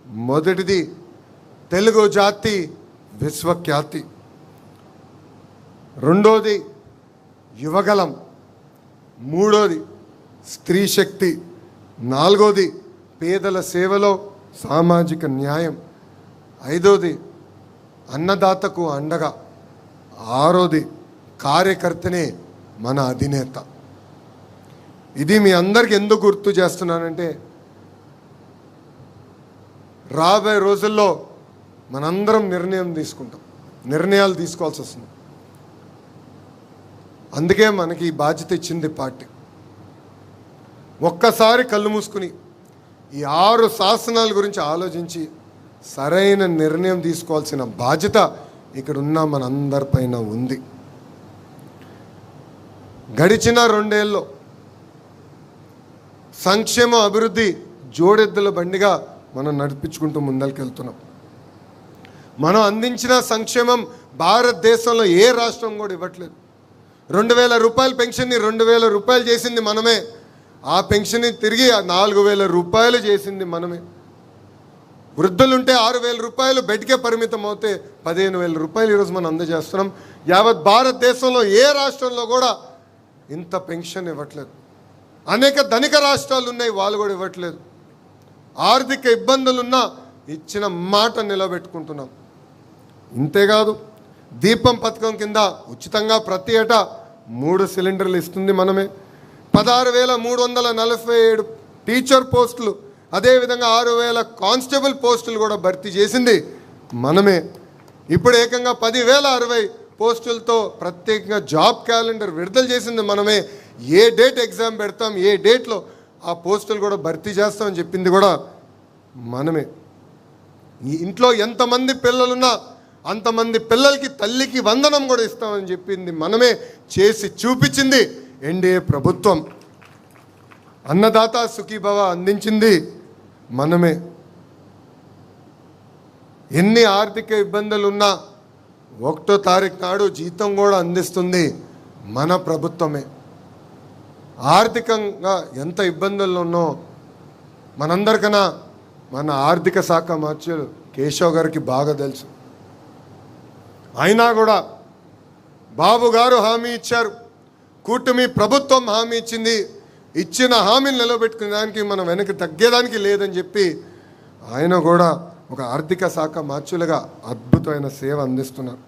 మొదటిది తెలుగు జాతి విశ్వఖ్యాతి, రెండోది యువగలం, మూడోది స్త్రీ శక్తి, నాలుగోది పేదల సేవలో సామాజిక న్యాయం, ఐదోది అన్నదాతకు అండగా, ఆరోది కార్యకర్తనే మన అధినేత. ఇది మీ అందరికి ఎందుకు గుర్తు చేస్తున్నానంటే, రాబోయే రోజుల్లో మనందరం నిర్ణయాలు తీసుకోవాల్సి వస్తుంది. అందుకే మనకి ఈ బాధ్యత ఇచ్చింది పార్టీ. ఒక్కసారి కళ్ళు మూసుకుని ఈ 6 శాసనాల గురించి ఆలోచించి సరైన నిర్ణయం తీసుకోవాల్సిన బాధ్యత ఇక్కడ ఉన్న మనందరిపైన ఉంది. గడిచిన 2 ఏళ్ళలో సంక్షేమ అభివృద్ధి జోడెద్దుల బండిగా మనం నడిపించుకుంటూ ముందరికెళ్తున్నాం. మనం అందించిన సంక్షేమం భారతదేశంలో ఏ రాష్ట్రం కూడా ఇవ్వట్లేదు. 2000 రూపాయల పెన్షన్ని 2000 రూపాయలు చేసింది మనమే. ఆ పెన్షన్ని తిరిగి 4000 రూపాయలు చేసింది మనమే. వృద్ధులుంటే 6000 రూపాయలు బెడ్కే పరిమితం అవుతే 15000 రూపాయలు ఈరోజు మనం అందజేస్తున్నాం. యావత్ భారతదేశంలో ఏ రాష్ట్రంలో కూడా ఇంత పెన్షన్ ఇవ్వట్లేదు. అనేక ధనిక రాష్ట్రాలు ఉన్నాయి, వాళ్ళు కూడా ఇవ్వట్లేదు. ఆర్థిక ఇబ్బందులున్నా ఇచ్చిన మాట నిలబెట్టుకుంటున్నాం. ఇంతేకాదు, దీపం పథకం కింద ఉచితంగా ప్రతి ఏటా 3 సిలిండర్లు ఇస్తుంది మనమే. 16,347 టీచర్ పోస్టులు, అదేవిధంగా 6,000 కానిస్టేబుల్ పోస్టులు కూడా భర్తీ చేసింది మనమే. ఇప్పుడు ఏకంగా 10,060 పోస్టులతో ప్రత్యేకంగా జాబ్ క్యాలెండర్ విడుదల చేసింది మనమే. ఏ డేట్ ఎగ్జామ్ పెడతాం, ఏ డేట్లో ఆ పోస్టులు కూడా భర్తీ చేస్తామని చెప్పింది కూడా మనమే. ఈ ఇంట్లో ఎంతమంది పిల్లలున్నా అంతమంది పిల్లలకి తల్లికి వందనం కూడా ఇస్తామని చెప్పింది మనమే. చేసి చూపించింది ఎన్డీఏ ప్రభుత్వం. అన్నదాత సుఖీభవ అందించింది మనమే. ఎన్ని ఆర్థిక ఇబ్బందులు ఉన్నా 1వ తారీఖు నాడు జీతం కూడా అందిస్తుంది మన ప్రభుత్వమే. ఆర్థికంగా ఎంత ఇబ్బందుల్లో ఉన్నో మనందరికన్నా మన ఆర్థిక శాఖ మంత్రులు కేశవ్ గారికి బాగా తెలుసు. అయినా కూడా బాబు గారు హామీ ఇచ్చారు, కూటమి ప్రభుత్వం హామీ ఇచ్చింది, ఇచ్చిన హామీని నిలబెట్టుకునే దానికి మనం వెనక్కి తగ్గేదానికి లేదని చెప్పి ఆయన కూడా ఒక ఆర్థిక శాఖ మంత్రులుగా అద్భుతమైన సేవ అందిస్తున్నారు.